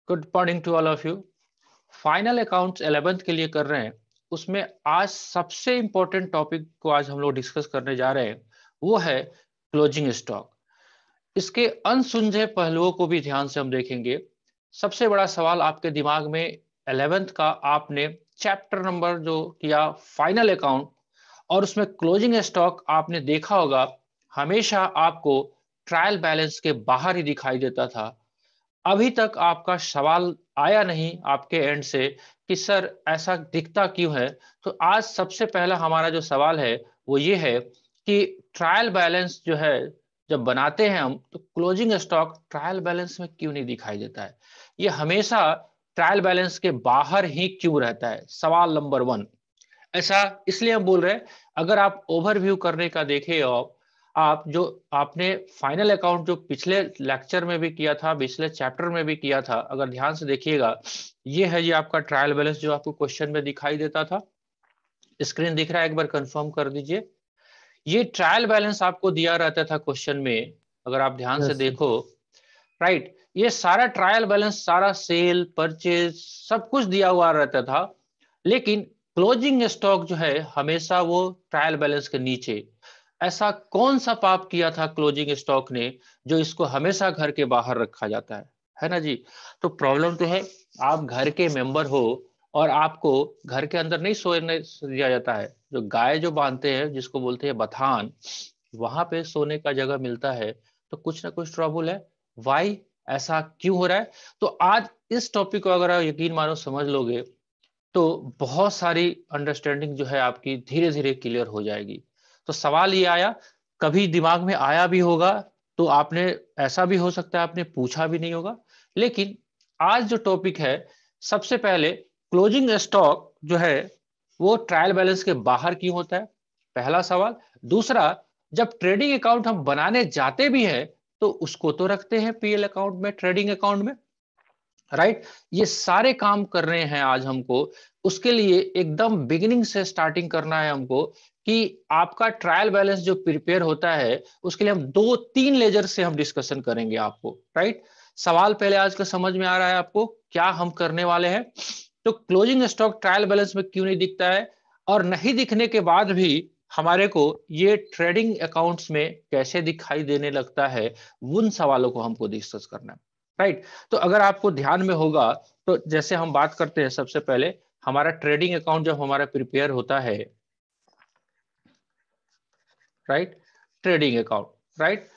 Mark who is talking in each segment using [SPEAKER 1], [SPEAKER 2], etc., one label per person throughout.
[SPEAKER 1] Good morning to all of you. Final accounts 11th के लिए कर रहे हैं। उसमें आज सबसे इंपॉर्टेंट टॉपिक को आज हम लोग डिस्कस करने जा रहे हैं, वो है क्लोजिंग स्टॉक। इसके अनसुलझे पहलुओं को भी ध्यान से हम देखेंगे। सबसे बड़ा सवाल आपके दिमाग में 11th का, आपने चैप्टर नंबर जो किया फाइनल अकाउंट, और उसमें क्लोजिंग स्टॉक आपने देखा होगा, हमेशा आपको ट्रायल बैलेंस के बाहर ही दिखाई देता था। अभी तक आपका सवाल आया नहीं आपके एंड से कि सर ऐसा दिखता क्यों है। तो आज सबसे पहला हमारा जो सवाल है वो ये है कि ट्रायल बैलेंस जो है, जब बनाते हैं हम, तो क्लोजिंग स्टॉक ट्रायल बैलेंस में क्यों नहीं दिखाई देता है। ये हमेशा ट्रायल बैलेंस के बाहर ही क्यों रहता है, सवाल नंबर 1। ऐसा इसलिए हम बोल रहे हैं, अगर आप ओवरव्यू करने का देखें, और आप जो आपने फाइनल अकाउंट जो पिछले लेक्चर में भी किया था, पिछले चैप्टर में भी किया था, अगर ध्यान से देखिएगा, ये है, ये आपका ट्रायल बैलेंस जो आपको क्वेश्चन में दिखाई देता था। स्क्रीन दिख रहा है, एक बार कंफर्म कर दीजिए। ये ट्रायल बैलेंस आपको दिया रहता था क्वेश्चन में, अगर आप ध्यान से
[SPEAKER 2] यस सर।
[SPEAKER 1] देखो। राइट, ये सारा ट्रायल बैलेंस, सारा सेल परचेज सब कुछ दिया हुआ रहता था, लेकिन क्लोजिंग स्टॉक जो है हमेशा वो ट्रायल बैलेंस के नीचे। ऐसा कौन सा पाप किया था क्लोजिंग स्टॉक ने जो इसको हमेशा घर के बाहर रखा जाता है ना जी। तो प्रॉब्लम तो है, आप घर के मेंबर हो और आपको घर के अंदर नहीं सोने दिया जाता है। जो गाय जो बांधते हैं, जिसको बोलते हैं बथान, वहां पे सोने का जगह मिलता है। तो कुछ ना कुछ ट्रबल है। वाई, ऐसा क्यों हो रहा है। तो आज इस टॉपिक को अगर आप यकीन मानो समझ लोगे, तो बहुत सारी अंडरस्टैंडिंग जो है आपकी धीरे धीरे क्लियर हो जाएगी। तो सवाल ये आया, कभी दिमाग में आया भी होगा, तो आपने, ऐसा भी हो सकता है आपने पूछा भी नहीं होगा। लेकिन आज जो टॉपिक है, सबसे पहले क्लोजिंग स्टॉक जो है वो ट्रायल बैलेंस के बाहर क्यों होता है, पहला सवाल। दूसरा, जब ट्रेडिंग अकाउंट हम बनाने जाते भी हैं, तो उसको तो रखते हैं पीएल अकाउंट में, ट्रेडिंग अकाउंट में। राइट, ये सारे काम कर रहे हैं आज हमको। उसके लिए एकदम बिगिनिंग से स्टार्टिंग करना है हमको, कि आपका ट्रायल बैलेंस जो प्रिपेयर होता है, उसके लिए हम 2-3 लेजर से हम डिस्कशन करेंगे आपको। राइट, सवाल पहले आज का समझ में आ रहा है आपको क्या हम करने वाले हैं। तो क्लोजिंग स्टॉक ट्रायल बैलेंस में क्यों नहीं दिखता है, और नहीं दिखने के बाद भी हमारे को ये ट्रेडिंग अकाउंट्स में कैसे दिखाई देने लगता है, उन सवालों को हमको डिस्कस करना है। राइट, तो अगर आपको ध्यान में होगा, तो जैसे हम बात करते हैं, सबसे पहले हमारा ट्रेडिंग अकाउंट जब हमारा प्रिपेयर होता है, राइट, ट्रेडिंग अकाउंट, राइट,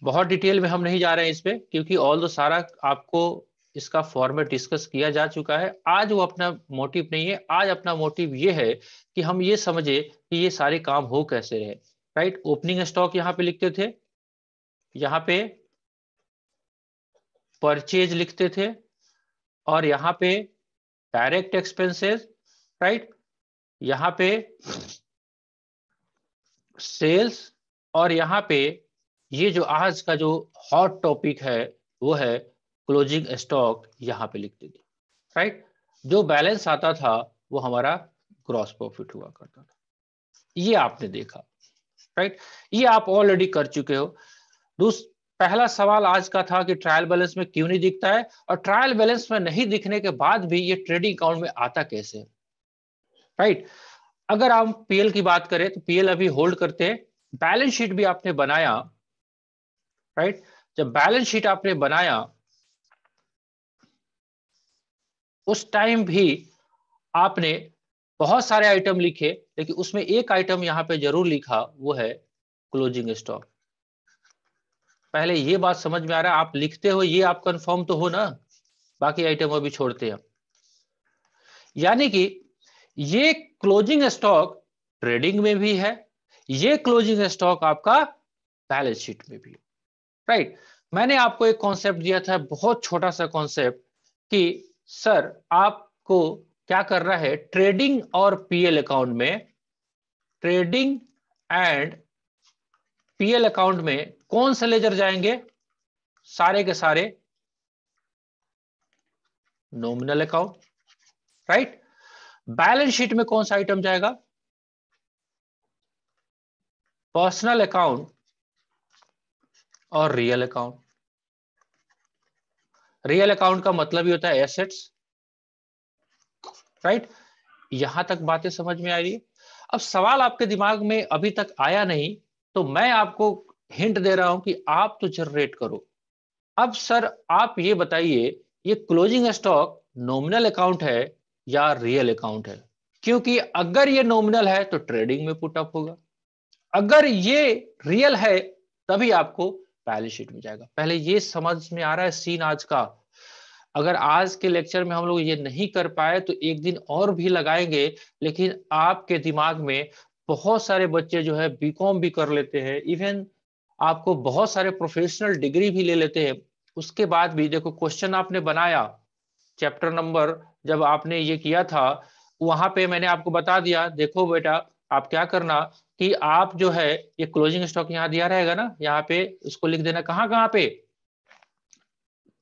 [SPEAKER 1] बहुत डिटेल में हम नहीं जा रहे हैं इस पे, क्योंकि ऑल दो सारा आपको इसका फॉर्मेट डिस्कस किया जा चुका है। आज वो अपना मोटिव नहीं है, आज अपना मोटिव ये है कि हम ये समझे कि ये सारे काम हो कैसे रहे। राइट, ओपनिंग स्टॉक यहाँ पे लिखते थे, यहाँ पे परचेज लिखते थे, और यहाँ पे डायरेक्ट एक्सपेंसेस, राइट, यहाँ पे सेल्स, और यहाँ पे ये जो आज का जो हॉट टॉपिक है वो है क्लोजिंग स्टॉक, यहाँ पे लिखते थे। राइट, जो बैलेंस आता था वो हमारा ग्रॉस प्रॉफिट हुआ करता था। ये आपने देखा। राइट, ये आप ऑलरेडी कर चुके हो। पहला सवाल आज का था कि ट्रायल बैलेंस में क्यों नहीं दिखता है, और ट्रायल बैलेंस में नहीं दिखने के बाद भी ये ट्रेडिंग अकाउंट में आता कैसे। राइट, अगर हम पीएल की बात करें, तो पीएल अभी होल्ड करते हैं। बैलेंस शीट भी आपने बनाया, राइट, जब बैलेंस शीट आपने बनाया, उस टाइम भी आपने बहुत सारे आइटम लिखे, लेकिन उसमें एक आइटम यहां पे जरूर लिखा, वो है क्लोजिंग स्टॉक। पहले ये बात समझ में आ रहा है, आप लिखते हो ये आप कंफर्म तो हो ना, बाकी आइटम अभी छोड़ते हैं। यानी कि ये क्लोजिंग स्टॉक ट्रेडिंग में भी है, ये क्लोजिंग स्टॉक आपका बैलेंस शीट में भी है। राइट, मैंने आपको एक कॉन्सेप्ट दिया था, बहुत छोटा सा कॉन्सेप्ट, कि सर आपको क्या करना है, ट्रेडिंग और पीएल अकाउंट में, ट्रेडिंग एंड पीएल अकाउंट में कौन सा लेजर जाएंगे, सारे के सारे nominal account. Right, balance sheet में कौन सा आइटम जाएगा, पर्सनल अकाउंट और रियल अकाउंट। रियल अकाउंट का मतलब ही होता है एसेट्स, राइट। यहां तक बातें समझ में आ रही है। अब सवाल आपके दिमाग में अभी तक आया नहीं, तो मैं आपको हिंट दे रहा हूं कि आप तो जनरेट करो। अब सर आप ये बताइए, ये क्लोजिंग स्टॉक नॉमिनल अकाउंट है या रियल अकाउंट है? क्योंकि अगर ये नॉमिनल है तो ट्रेडिंग में पुट अप होगा, अगर ये रियल है तभी आपको बैलेंस शीट में जाएगा। पहले ये समझ में आ रहा है सीन आज का? अगर आज के लेक्चर में हम लोग ये नहीं कर पाए तो एक दिन और भी लगाएंगे, लेकिन आपके दिमाग में बहुत सारे बच्चे जो है बीकॉम भी कर लेते हैं, इवन आपको बहुत सारे प्रोफेशनल डिग्री भी ले लेते हैं, उसके बाद भी देखो क्वेश्चन आपने बनाया, चैप्टर नंबर जब आपने ये किया था वहां पे मैंने आपको बता दिया, देखो बेटा आप क्या करना कि आप जो है ये क्लोजिंग स्टॉक यहाँ दिया रहेगा ना, यहाँ पे इसको लिख देना, कहाँ कहाँ पे,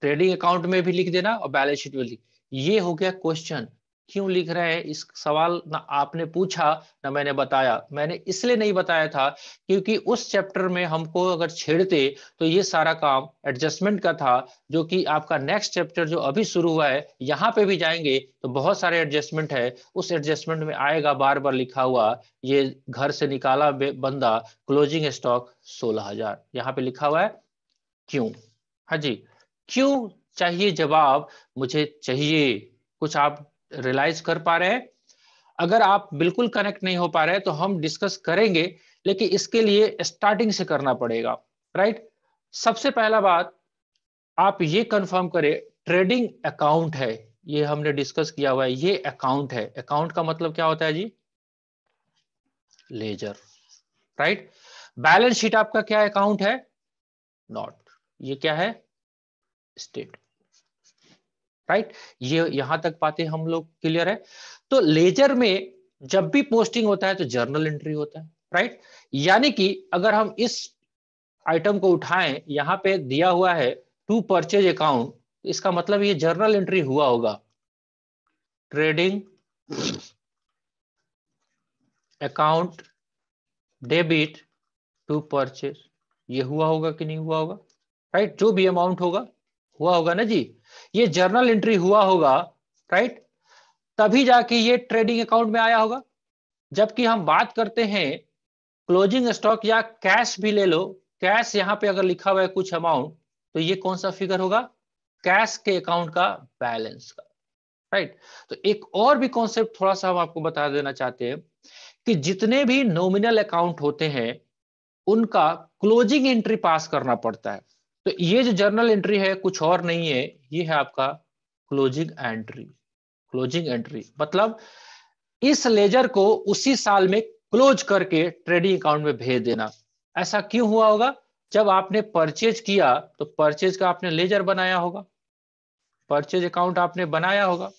[SPEAKER 1] ट्रेडिंग अकाउंट में भी लिख देना और बैलेंस शीट में लिख। ये हो गया क्वेश्चन। क्यों लिख रहे हैं इस सवाल ना आपने पूछा ना मैंने बताया। मैंने इसलिए नहीं बताया था क्योंकि उस चैप्टर में हमको अगर छेड़ते तो ये सारा काम एडजस्टमेंट का था, जो कि आपका नेक्स्ट चैप्टर जो अभी शुरू हुआ है यहाँ पे भी जाएंगे तो बहुत सारे एडजस्टमेंट है, उस एडजस्टमेंट में आएगा बार बार लिखा हुआ, ये घर से निकाला बंदा क्लोजिंग स्टॉक 16,000 यहाँ पे लिखा हुआ है। क्यों? हाँ जी, क्यों चाहिए जवाब, मुझे चाहिए। कुछ आप रियलाइज कर पा रहे हैं? अगर आप बिल्कुल कनेक्ट नहीं हो पा रहे हैं तो हम डिस्कस करेंगे, लेकिन इसके लिए स्टार्टिंग से करना पड़ेगा, राइट। सबसे पहला बात आप ये कंफर्म करें, ट्रेडिंग अकाउंट है, ये हमने डिस्कस किया हुआ है, ये अकाउंट है। अकाउंट का मतलब क्या होता है जी? Ledger, right. बैलेंस शीट आपका क्या अकाउंट है? नॉट। ये क्या है? State, right. ये यहां तक बातें हम लोग क्लियर है। तो लेजर में जब भी पोस्टिंग होता है तो जर्नल एंट्री होता है, राइट। यानी कि अगर हम इस आइटम को उठाएं, यहां पे दिया हुआ है टू परचेज अकाउंट, इसका मतलब ये जर्नल एंट्री हुआ होगा, trading account debit to purchase. ये हुआ होगा कि नहीं हुआ होगा, राइट। जो भी अमाउंट होगा हुआ होगा ना जी, ये जर्नल एंट्री हुआ होगा, राइट। तभी जाके ये ट्रेडिंग अकाउंट में आया होगा। जबकि हम बात करते हैं क्लोजिंग स्टॉक या कैश भी ले लो, कैश यहां पे अगर लिखा हुआ है कुछ अमाउंट, तो ये कौन सा फिगर होगा? कैश के अकाउंट का बैलेंस का, राइट। तो एक और भी कॉन्सेप्ट थोड़ा सा हम आपको बता देना चाहते हैं कि जितने भी नॉमिनल अकाउंट होते हैं उनका क्लोजिंग एंट्री पास करना पड़ता है। तो ये जो जर्नल एंट्री है कुछ और नहीं है, ये है आपका क्लोजिंग एंट्री। क्लोजिंग एंट्री मतलब इस लेजर को उसी साल में क्लोज करके ट्रेडिंग अकाउंट में भेज देना। ऐसा क्यों हुआ होगा? जब आपने परचेज किया तो परचेज का आपने लेजर बनाया होगा, परचेज अकाउंट आपने बनाया होगा,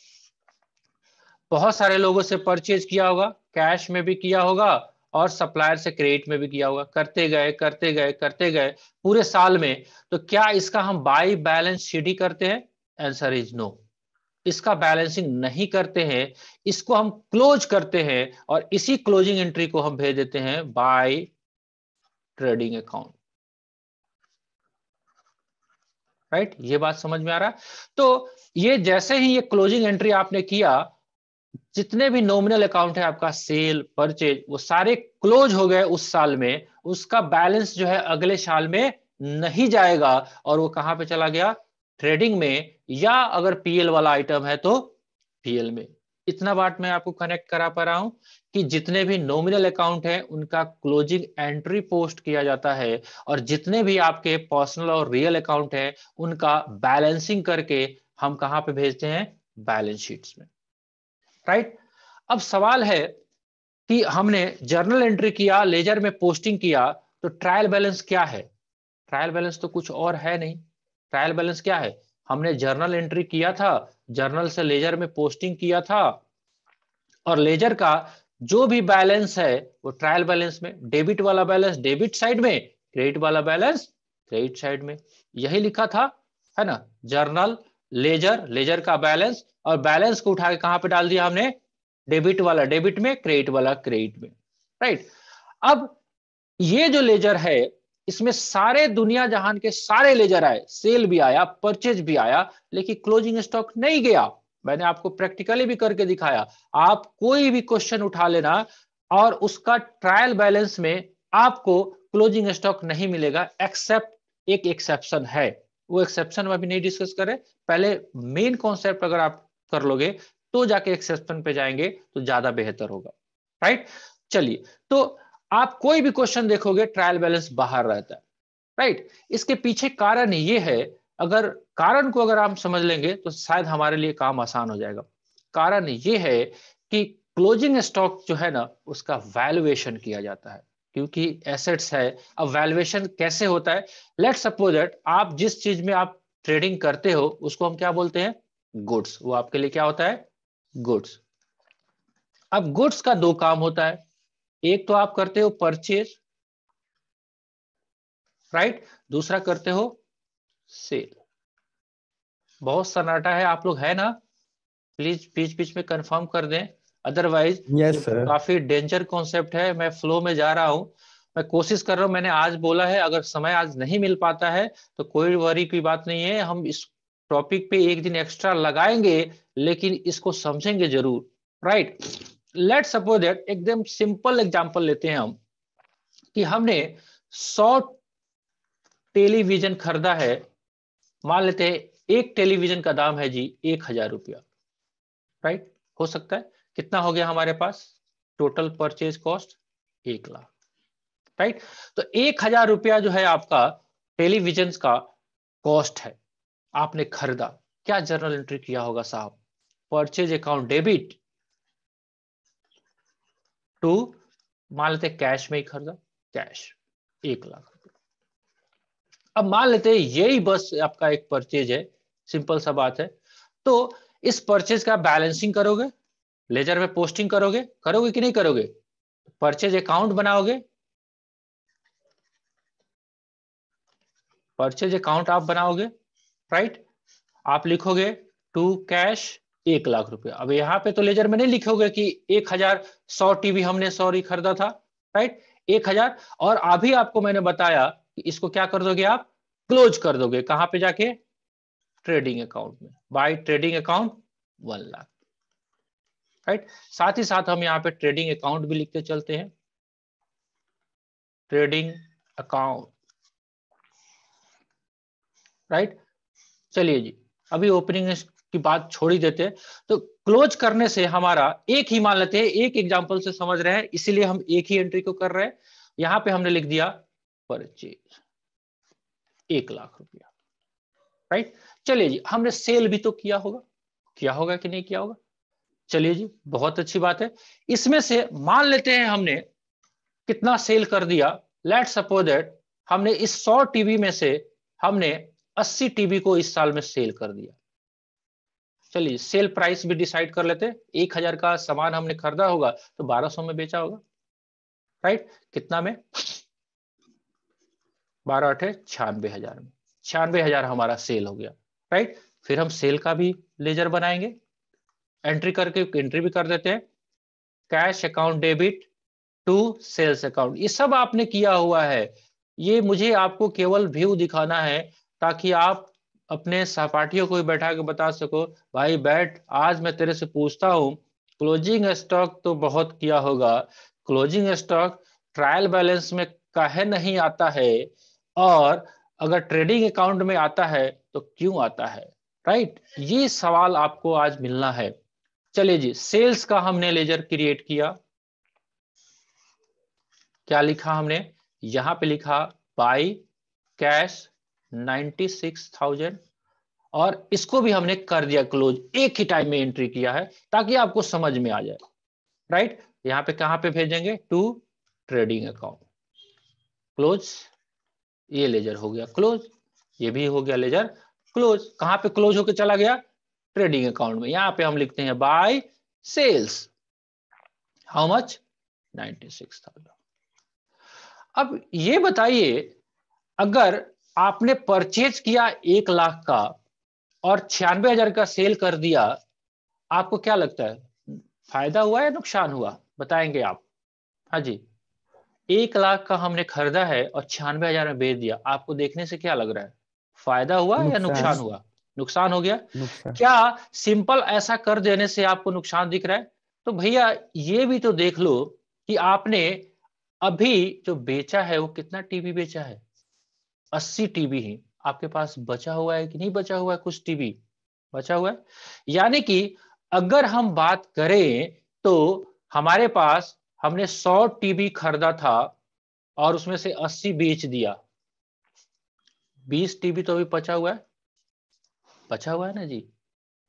[SPEAKER 1] बहुत सारे लोगों से परचेज किया होगा, कैश में भी किया होगा और सप्लायर से क्रेडिट में भी किया होगा, करते गए करते गए करते गए पूरे साल में। तो क्या इसका हम बाई बैलेंस शीट ही करते हैं? आंसर इज नो, इसका बैलेंसिंग नहीं करते हैं, इसको हम क्लोज करते हैं और इसी क्लोजिंग एंट्री को हम भेज देते हैं बाय ट्रेडिंग अकाउंट, राइट। ये बात समझ में आ रहा है? तो ये जैसे ही ये क्लोजिंग एंट्री आपने किया, जितने भी नॉमिनल अकाउंट है आपका, सेल परचेज, वो सारे क्लोज हो गए उस साल में, उसका बैलेंस जो है अगले साल में नहीं जाएगा और वो कहां पे चला गया? ट्रेडिंग में, या अगर पीएल वाला आइटम है तो पीएल में। इतना बात मैं आपको कनेक्ट करा पा रहा हूं कि जितने भी नॉमिनल अकाउंट है उनका क्लोजिंग एंट्री पोस्ट किया जाता है और जितने भी आपके पर्सनल और रियल अकाउंट है उनका बैलेंसिंग करके हम कहां पे भेजते हैं? बैलेंस शीट्स में, राइट। अब सवाल है कि हमने जर्नल एंट्री किया, लेजर में पोस्टिंग किया, तो ट्रायल बैलेंस क्या है? ट्रायल बैलेंस तो कुछ और है नहीं। ट्रायल बैलेंस क्या है? हमने जर्नल एंट्री किया था, जर्नल से लेजर में पोस्टिंग किया था, और लेजर का जो भी बैलेंस है वो ट्रायल बैलेंस में, डेबिट वाला बैलेंस डेबिट साइड में, क्रेडिट वाला बैलेंस क्रेडिट साइड में। यही लिखा था, है ना। जर्नल, लेजर, लेजर का बैलेंस, और बैलेंस को उठा के कहां पे डाल दिया हमने? डेबिट वाला डेबिट में, क्रेडिट वाला क्रेडिट में, राइट। अब ये जो लेजर है इसमें सारे दुनिया जहान के सारे लेजर आए, सेल भी आया, परचेज भी आया, लेकिन क्लोजिंग स्टॉक नहीं गया। मैंने आपको प्रैक्टिकली भी करके दिखाया। आप कोई भी क्वेश्चन उठा लेना और उसका ट्रायल बैलेंस में आपको क्लोजिंग स्टॉक नहीं मिलेगा, एक्सेप्ट एक एक्सेप्शन है। वो एक्सेप्शन में अभी नहीं डिस्कस करें, पहले मेन कॉन्सेप्ट अगर आप कर लोगे तो जाके एक्सेप्शन पे जाएंगे तो ज्यादा बेहतर होगा। राइट, चलिए, तो आप कोई भी क्वेश्चन देखोगे ट्रायल बैलेंस बाहर रहता है। राइट, इसके पीछे कारण ये है, अगर कारण को अगर हम समझ लेंगे तो शायद हमारे लिए काम आसान हो जाएगा। कारण ये है कि क्लोजिंग स्टॉक जो है ना, उसका वैल्यूएशन किया जाता है, क्योंकि एसेट्स है। अब वैल्यूएशन कैसे होता है? लेट्स सपोज दैट आप जिस चीज में आप ट्रेडिंग करते हो उसको हम क्या बोलते हैं? गुड्स। वो आपके लिए क्या होता है? गुड्स। अब गुड्स का दो काम होता है, एक तो आप करते हो परचेज, राइट, दूसरा करते हो सेल। बहुत सन्नाटा है, आप लोग है ना? प्लीज बीच बीच में कंफर्म कर दें, अदरवाइज ये
[SPEAKER 2] यस सर।
[SPEAKER 1] काफी डेंजर कॉन्सेप्ट है। मैं फ्लो में जा रहा हूं, मैं कोशिश कर रहा हूं। मैंने आज बोला है, अगर समय आज नहीं मिल पाता है तो कोई वरी की बात नहीं है, हम इस टॉपिक पे एक दिन एक्स्ट्रा लगाएंगे, लेकिन इसको समझेंगे जरूर। राइट, लेट सपोज दैट एकदम सिंपल एग्जांपल लेते हैं हम, कि हमने 100 टेलीविजन खरीदा है। मान लेते हैं एक टेलीविजन का दाम है जी 1,000 रुपया। राइट, हो सकता है कितना हो गया हमारे पास total purchase cost? 1 lakh. Right, तो 1,000 रुपया जो है आपका टेलीविजन का कॉस्ट है, आपने खरीदा। क्या जर्नल एंट्री किया होगा साहब? परचेज अकाउंट डेबिट टू, मान लेते कैश में ही खरीदा, कैश 1 लाख। अब मान लेते हैं यही बस आपका एक परचेज है, सिंपल सा बात है। तो इस परचेज का बैलेंसिंग करोगे, लेजर में पोस्टिंग करोगे, करोगे कि नहीं करोगे? परचेज अकाउंट बनाओगे, परचेज अकाउंट आप बनाओगे। राइट, आप लिखोगे टू कैश 1 लाख रुपया। अब यहाँ पे तो लेजर में नहीं लिखोगे कि 1,000 100 टीवी हमने सॉरी खरीदा था। राइट, 1,000। और अभी आपको मैंने बताया कि इसको क्या कर दोगे आप? क्लोज कर दोगे। कहां पे जाके? ट्रेडिंग अकाउंट में, by trading account 1 lakh. Right, साथ ही साथ हम यहाँ पे ट्रेडिंग अकाउंट भी लिखते चलते हैं, ट्रेडिंग अकाउंट। राइट, चलिए जी, अभी ओपनिंग की बात छोड़ ही देते हैं। तो क्लोज करने से हमारा एक ही, मान लेते हैं एक एग्जांपल से समझ रहे हैं, इसीलिए हम एक ही एंट्री को कर रहे हैं। यहां पे हमने लिख दिया परचेज 1 लाख रुपया। राइट, चलिए जी, हमने सेल भी तो किया होगा कि नहीं किया होगा? चलिए जी, बहुत अच्छी बात है। इसमें से मान लेते हैं हमने कितना सेल कर दिया। लेट सपोज दैट हमने इस 100 टीवी में से हमने 80 टीवी को इस साल में सेल कर दिया। चलिए, सेल प्राइस भी डिसाइड कर लेते हैं। 1,000 का सामान हमने खरीदा होगा तो 1,200 में बेचा होगा। राइट, कितना में? 12 अठे 96,000 में, 96,000 हमारा सेल हो गया। राइट, फिर हम सेल का भी लेजर बनाएंगे, एंट्री करके एंट्री भी कर देते हैं, cash account debit to sales account. ये सब आपने किया हुआ है, ये मुझे आपको केवल व्यू दिखाना है, ताकि आप अपने सहपाठियों को भी बैठा के बता सको, भाई बैठ, आज मैं तेरे से पूछता हूं, क्लोजिंग स्टॉक तो बहुत किया होगा, क्लोजिंग स्टॉक ट्रायल बैलेंस में काहे नहीं आता है, और अगर ट्रेडिंग अकाउंट में आता है तो क्यों आता है? राइट, ये सवाल आपको आज मिलना है। चलिए जी, सेल्स का हमने लेजर क्रिएट किया। क्या लिखा हमने? यहां पे लिखा बाई कैश 96,000, और इसको भी हमने कर दिया क्लोज, एक ही टाइम में एंट्री किया है ताकि आपको समझ में आ जाए। राइट, यहां पे कहां पे भेजेंगे? To trading account, close. ये लेजर हो गया क्लोज, ये भी हो गया लेजर क्लोज। कहां पे क्लोज होकर चला गया? ट्रेडिंग अकाउंट में। यहां पे हम लिखते हैं बाय सेल्स, हाउ मच? 96,000। अब ये बताइए, अगर आपने परचेज किया 1 लाख का और 96,000 का सेल कर दिया, आपको क्या लगता है, फायदा हुआ या नुकसान हुआ? बताएंगे आप? हाँ जी, 1 लाख का हमने खरीदा है और 96,000 में बेच दिया, आपको देखने से क्या लग रहा है? फायदा हुआ या नुकसान
[SPEAKER 2] नुकसान।
[SPEAKER 1] हुआ? नुकसान हो गया।
[SPEAKER 2] नुकसान।
[SPEAKER 1] क्या सिंपल ऐसा कर देने से आपको नुकसान दिख रहा है? तो भैया ये भी तो देख लो कि आपने अभी जो बेचा है वो कितना टीवी बेचा है? 80 टीबी ही आपके पास बचा हुआ है कि नहीं बचा हुआ है? कुछ टीबी बचा हुआ है। यानी कि अगर हम बात करें तो हमारे पास हमने 100 टीबी खरीदा था और उसमें से 80 बेच दिया, 20 टीबी तो अभी बचा हुआ है ना जी।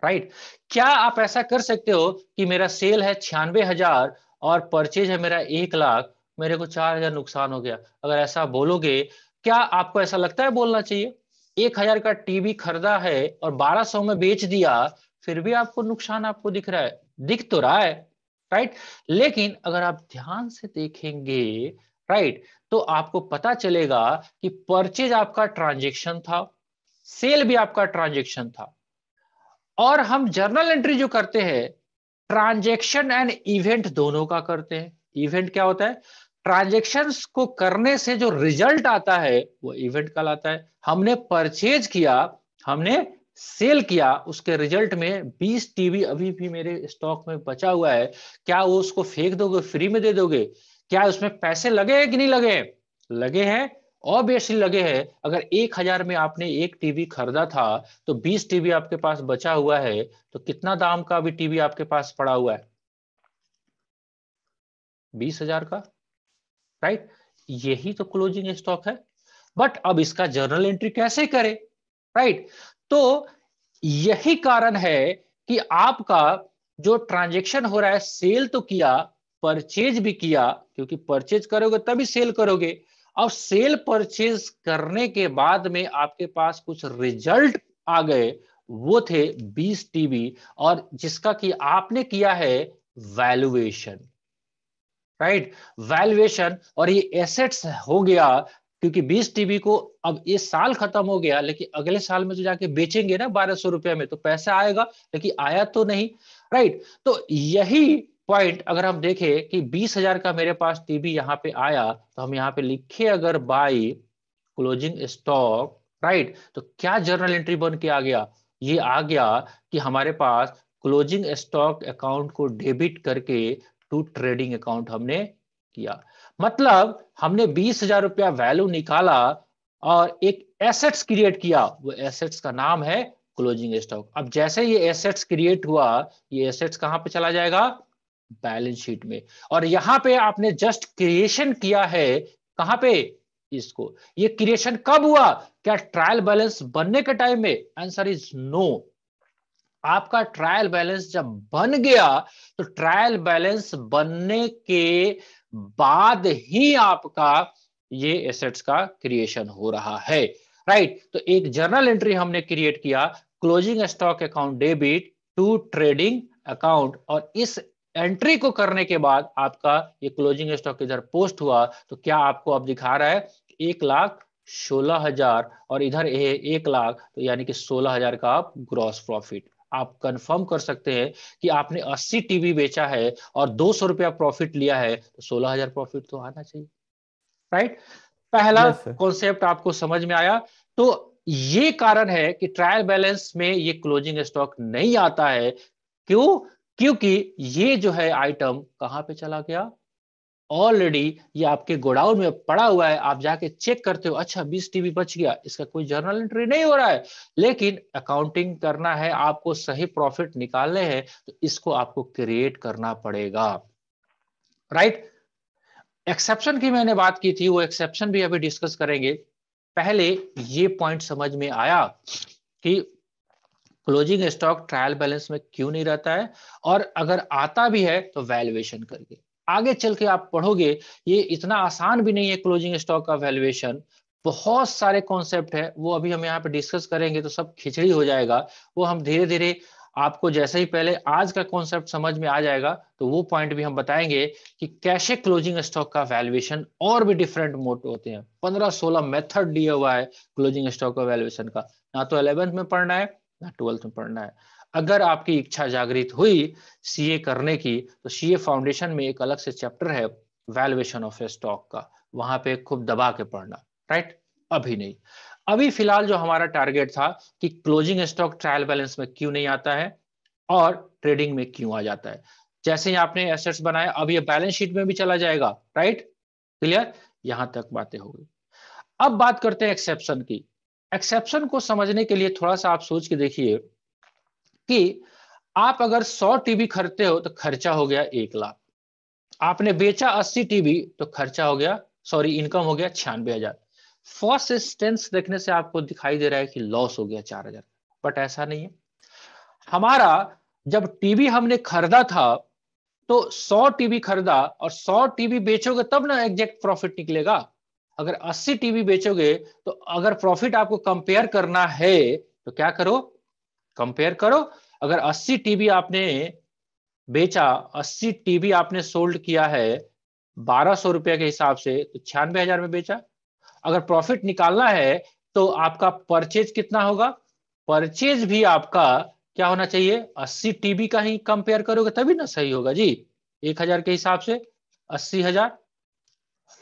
[SPEAKER 1] राइट। क्या आप ऐसा कर सकते हो कि मेरा सेल है 96,000 और परचेज है मेरा 1 लाख, मेरे को 4,000 नुकसान हो गया? अगर ऐसा बोलोगे, क्या आपको ऐसा लगता है बोलना चाहिए? 1,000 का टीवी खरीदा है और 1200 में बेच दिया, फिर भी आपको नुकसान आपको दिख रहा है, दिख तो रहा है। राइट। लेकिन अगर आप ध्यान से देखेंगे, राइट, तो आपको पता चलेगा कि परचेज आपका ट्रांजेक्शन था, सेल भी आपका ट्रांजेक्शन था। और हम जर्नल एंट्री जो करते हैं, ट्रांजैक्शन एंड इवेंट दोनों का करते हैं। इवेंट क्या होता है? ट्रांजैक्शंस को करने से जो रिजल्ट आता है वो इवेंट कहलाता है। हमने परचेज किया, हमने सेल किया, उसके रिजल्ट में 20 टीवी अभी भी मेरे स्टॉक में बचा हुआ है। क्या वो उसको फेंक दोगे, फ्री में दे दोगे? क्या उसमें पैसे लगे हैं कि नहीं लगे? लगे हैं, ऑब्वियसली लगे हैं। अगर 1,000 में आपने एक टीवी खरीदा था तो 20 टीवी आपके पास बचा हुआ है, तो कितना दाम का अभी टीवी आपके पास पड़ा हुआ है? 20,000 का। राइट। यही तो क्लोजिंग स्टॉक है। बट अब इसका जर्नल एंट्री कैसे करें? राइट। तो यही कारण है कि आपका जो ट्रांजेक्शन हो रहा है, सेल तो किया, परचेज भी किया, क्योंकि परचेज करोगे तभी सेल करोगे। और सेल परचेज करने के बाद में आपके पास कुछ रिजल्ट आ गए, वो थे 20 टीवी, और जिसका कि आपने किया है वैल्यूएशन। राइट। वैल्यूएशन, और ये एसेट्स हो गया, क्योंकि 20 टीबी को अब ये साल खत्म हो गया, लेकिन अगले साल में तो जाके बेचेंगे ना 1,200 रुपए में, तो पैसा आएगा, लेकिन आया तो नहीं। राइट। तो यही पॉइंट अगर हम देखें कि 20,000 का मेरे पास टीबी यहाँ पे आया, तो हम यहाँ पे लिखे अगर बाई क्लोजिंग स्टॉक, राइट, तो क्या जर्नल एंट्री बन के आ गया? ये आ गया कि हमारे पास क्लोजिंग स्टॉक अकाउंट को डेबिट करके टू ट्रेडिंग अकाउंट हमने किया। मतलब हमने 20,000 रुपया वैल्यू निकाला और एक एसेट्स क्रिएट किया, वो एसेट्स का नाम है क्लोजिंग स्टॉक। अब जैसे ये एसेट्स क्रिएट हुआ, ये एसेट्स कहां पे चला जाएगा? बैलेंस शीट में। और यहां पे आपने जस्ट क्रिएशन किया है, कहां पे? इसको। ये क्रिएशन कब हुआ? क्या ट्रायल बैलेंस बनने के टाइम में? Answer is no. आपका ट्रायल बैलेंस जब बन गया, तो ट्रायल बैलेंस बनने के बाद ही आपका ये एसेट्स का क्रिएशन हो रहा है। राइट। तो एक जर्नल एंट्री हमने क्रिएट किया, closing stock account debit to trading account, और इस एंट्री को करने के बाद आपका ये क्लोजिंग स्टॉक इधर पोस्ट हुआ, तो क्या आपको अब दिखा रहा है? 1,16,000, और इधर 1 लाख, तो यानी कि 16,000 का आप ग्रॉस प्रॉफिट आप कंफर्म कर सकते हैं कि आपने 80 टीवी बेचा है और 200 रुपया प्रॉफिट लिया है, तो 16,000 प्रॉफिट तो आना चाहिए। राइट। पहला
[SPEAKER 2] यस सर।
[SPEAKER 1] कॉन्सेप्ट आपको समझ में आया। तो ये कारण है कि ट्रायल बैलेंस में ये क्लोजिंग स्टॉक नहीं आता है। क्यों? क्योंकि ये जो है आइटम कहां पे चला गया? ऑलरेडी ये आपके गोडाउन में पड़ा हुआ है, आप जाके चेक करते हो, अच्छा 20 टीवी बच गया, इसका कोई जर्नल एंट्री नहीं हो रहा है, लेकिन अकाउंटिंग करना है आपको, सही प्रॉफिट निकालने हैं, तो इसको आपको क्रिएट करना पड़ेगा। राइट। एक्सेप्शन की मैंने बात की थी, वो एक्सेप्शन भी अभी डिस्कस करेंगे। पहले ये पॉइंट समझ में आया कि क्लोजिंग स्टॉक ट्रायल बैलेंस में क्यों नहीं रहता है, और अगर आता भी है तो वैल्यूएशन करके। आगे चल के आप पढ़ोगे, ये इतना आसान भी नहीं है क्लोजिंग स्टॉक का वैल्यूएशन, बहुत सारे कॉन्सेप्ट है, वो अभी हम यहाँ पे डिस्कस करेंगे तो सब खिचड़ी हो जाएगा। वो हम धीरे धीरे आपको, जैसे ही पहले आज का कॉन्सेप्ट समझ में आ जाएगा, तो वो पॉइंट भी हम बताएंगे कि कैसे क्लोजिंग स्टॉक का वैल्यूएशन, और भी डिफरेंट मोड होते हैं, 15-16 मेथड दिया हुआ है क्लोजिंग स्टॉक का वैल्यूएशन का। ना तो 11th में पढ़ना है, ना 12th में पढ़ना है। अगर आपकी इच्छा जागृत हुई सीए करने की, तो सीए फाउंडेशन में एक अलग से चैप्टर है, वैल्यूएशन ऑफ स्टॉक का, वहां पे खूब दबा के पढ़ना, राइट। अभी नहीं, अभी फिलहाल जो हमारा टारगेट था कि क्लोजिंग स्टॉक ट्रायल बैलेंस में क्यों नहीं आता है और ट्रेडिंग में क्यों आ जाता है। जैसे ही आपने एसेट्स बनाया, अब ये बैलेंस शीट में भी चला जाएगा, राइट। क्लियर, यहां तक बातें हो गई। अब बात करते हैं एक्सेप्शन की। एक्सेप्शन को समझने के लिए थोड़ा सा आप सोच के देखिए कि आप अगर 100 टीबी खरीदते हो तो खर्चा हो गया 1 लाख, आपने बेचा 80 टीबी तो खर्चा हो गया, सॉरी इनकम हो गया 96,000। फर्स्ट इंस्टेंस देखने से आपको दिखाई दे रहा है कि लॉस हो गया 4,000, बट ऐसा नहीं है। हमारा जब टीवी हमने खरीदा था तो 100 टीवी खरीदा और 100 टीवी बेचोगे तब ना एग्जैक्ट प्रॉफिट निकलेगा। अगर 80 टीवी बेचोगे तो अगर प्रॉफिट आपको कंपेयर करना है तो क्या करो, कंपेयर करो। अगर 80 टीवी आपने बेचा, 80 टीवी आपने सोल्ड किया है 1,200 रुपए के हिसाब से, तो 96,000 में बेचा। अगर प्रॉफिट निकालना है तो आपका परचेज कितना होगा, परचेज भी आपका क्या होना चाहिए, 80 टीबी का ही कंपेयर करोगे तभी ना सही होगा जी। 1,000 के हिसाब से 80,000,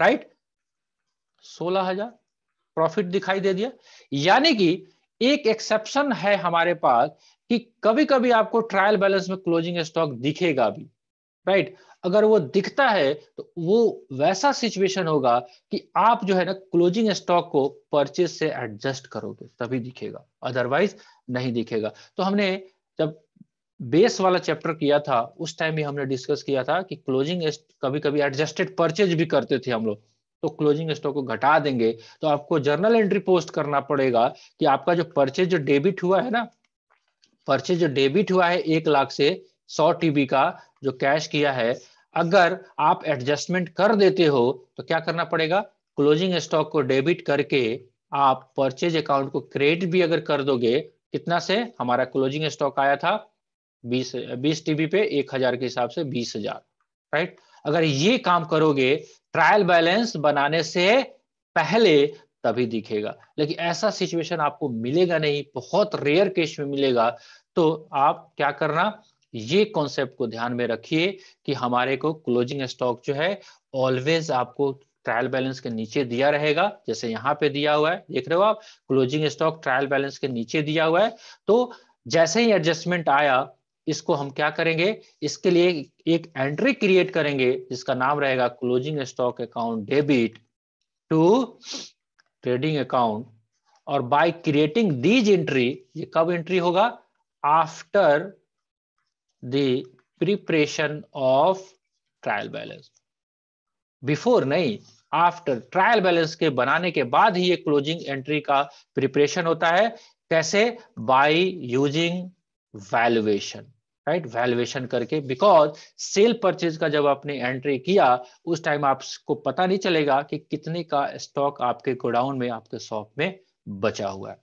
[SPEAKER 1] राइट, 16,000 प्रॉफिट दिखाई दे दिया। यानी कि एक एक्सेप्शन है हमारे पास कि कभी कभी आपको ट्रायल बैलेंस में क्लोजिंग स्टॉक दिखेगा भी, राइट। अगर वो दिखता है तो वो वैसा सिचुएशन होगा कि आप जो है ना क्लोजिंग स्टॉक को परचेज से एडजस्ट करोगे तभी दिखेगा, अदरवाइज नहीं दिखेगा। तो हमने जब बेस वाला चैप्टर किया था उस टाइम भी हमने डिस्कस किया था कि क्लोजिंग कभी कभी एडजस्टेड परचेज भी करते थे हम लोग, तो क्लोजिंग स्टॉक को घटा देंगे तो आपको जर्नल एंट्री पोस्ट करना पड़ेगा कि आपका जो परचेज जो डेबिट हुआ है ना, परचेज जो डेबिट हुआ है 1 लाख से 100 टीबी का जो कैश किया है, अगर आप एडजस्टमेंट कर देते हो तो क्या करना पड़ेगा, क्लोजिंग स्टॉक को डेबिट करके आप परचेज अकाउंट को क्रेडिट भी अगर कर दोगे, कितना से हमारा क्लोजिंग स्टॉक आया था 20 टीबी पे 1,000 के हिसाब से 20,000, राइट। अगर ये काम करोगे ट्रायल बैलेंस बनाने से पहले तभी दिखेगा, लेकिन ऐसा सिचुएशन आपको मिलेगा नहीं, बहुत रेयर केस में मिलेगा। तो आप क्या करना, ये कॉन्सेप्ट को ध्यान में रखिए कि हमारे को क्लोजिंग स्टॉक जो है ऑलवेज आपको ट्रायल बैलेंस के नीचे दिया रहेगा, जैसे यहाँ पे दिया हुआ है, देख रहे हो आप, क्लोजिंग स्टॉक ट्रायल बैलेंस के नीचे दिया हुआ है। तो जैसे ही एडजस्टमेंट आया, इसको हम क्या करेंगे, इसके लिए एक एंट्री क्रिएट करेंगे जिसका नाम रहेगा closing stock account debit to trading account. और बाय क्रिएटिंग दीज एंट्री, ये कब एंट्री होगा, after the preparation of trial balance, before नहीं, आफ्टर। ट्रायल बैलेंस के बनाने के बाद ही ये क्लोजिंग एंट्री का प्रिपरेशन होता है। कैसे, by using valuation, right, valuation करके। बिकॉज सेल परचेज का जब आपने एंट्री किया उस टाइम आपको पता नहीं चलेगा कि कितने का स्टॉक आपके गोडाउन में, आपके शॉप में बचा हुआ है।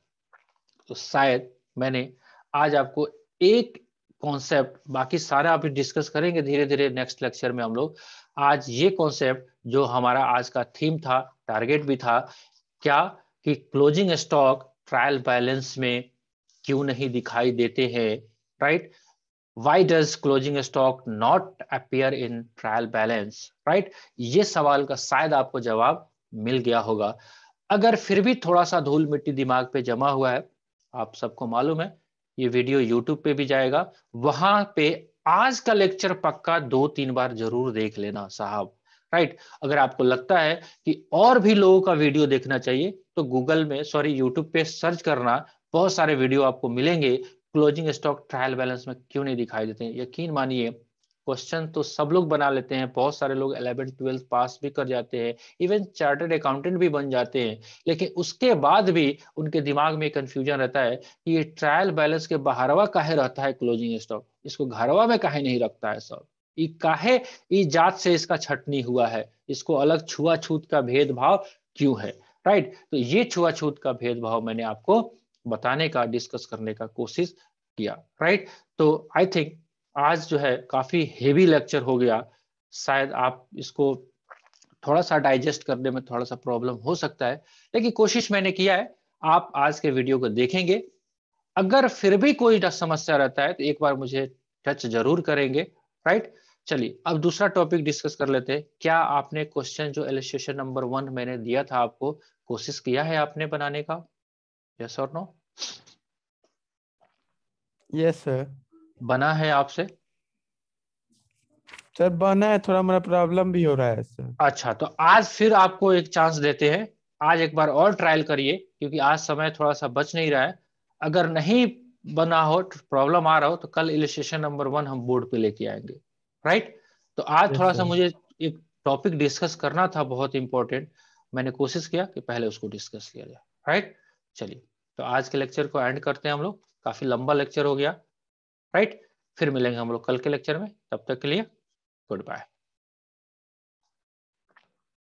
[SPEAKER 1] तो शायद मैंने आज आपको एक कॉन्सेप्ट, बाकी सारा अभी डिस्कस करेंगे धीरे धीरे नेक्स्ट लेक्चर में हम लोग। आज ये कॉन्सेप्ट जो हमारा आज का थीम था, टारगेट भी था, क्या कि क्लोजिंग स्टॉक ट्रायल बैलेंस में क्यों नहीं दिखाई देते हैं, right. Why does closing stock not appear in trial balance, right? ये सवाल का शायद आपको जवाब मिल गया होगा। अगर फिर भी थोड़ा सा धूल मिट्टी दिमाग पे जमा हुआ है, आप सबको मालूम है ये वीडियो यूट्यूब पे भी जाएगा, वहां पे आज का लेक्चर पक्का 2-3 बार जरूर देख लेना साहब, राइट। अगर आपको लगता है कि और भी लोगों का वीडियो देखना चाहिए तो गूगल में, सॉरी यूट्यूब पे सर्च करना, बहुत सारे वीडियो आपको मिलेंगे क्लोजिंग स्टॉक ट्रायल बैलेंस में क्यों नहीं दिखाई देते हैं। यकीन मानिए क्वेश्चन तो सब लोग बना लेते हैं, बहुत सारे लोग 11th-12th पास भी कर जाते हैं, इवन चार्टर्ड अकाउंटेंट भी बन जाते हैं, लेकिन उसके बाद भी उनके दिमाग में कंफ्यूजन रहता है कि ये ट्रायल बैलेंस के बाहरवा काहे रहता है क्लोजिंग स्टॉक, इसको घरवा में काहे नहीं रखता है सब, ये काहे, ये जात से इसका छटनी हुआ है, इसको अलग छुआछूत का भेदभाव क्यों है, राइट। तो ये छुआछूत का भेदभाव मैंने आपको बताने का, डिस्कस करने का कोशिश किया, राइट। तो आई थिंक आज जो है काफी हेवी लेक्चर हो गया, शायद आप इसको थोड़ा सा डाइजेस्ट करने में थोड़ा सा प्रॉब्लम हो सकता है, लेकिन कोशिश मैंने किया है। आप आज के वीडियो को देखेंगे, अगर फिर भी कोई समस्या रहता है तो एक बार मुझे टच जरूर करेंगे, राइट। चलिए अब दूसरा टॉपिक डिस्कस कर लेते हैं। क्या आपने क्वेश्चन जो इलस्ट्रेशन नंबर 1 मैंने दिया था आपको, कोशिश किया है आपने बनाने का? यस और नो?
[SPEAKER 2] Yes sir.
[SPEAKER 1] बना है आपसे?
[SPEAKER 2] सर बना है, थोड़ा मेरा प्रॉब्लम भी हो रहा है सर।
[SPEAKER 1] अच्छा, तो आज फिर आपको एक चांस देते हैं। आज एक बार और ट्रायल करिए, क्योंकि आज समय थोड़ा सा बच नहीं रहा है। अगर नहीं बना हो, प्रॉब्लम आ रहा हो, तो कल इलस्ट्रेशन नंबर 1 हम बोर्ड पे लेके आएंगे। राइट? तो आज
[SPEAKER 2] यस
[SPEAKER 1] थोड़ा सा
[SPEAKER 2] सर।
[SPEAKER 1] मुझे एक टॉपिक डिस्कस करना था, बहुत इंपॉर्टेंट। मैंने कोशिश किया कि पहले उसको डिस्कस किया जाए। राइट? चलिए, तो आज के लेक्चर को एंड करते हैं हम लोग। काफी लंबा लेक्चर हो गया। राइट? फिर मिलेंगे हम लोग कल के लेक्चर में। तब तक के लिए गुड बाय।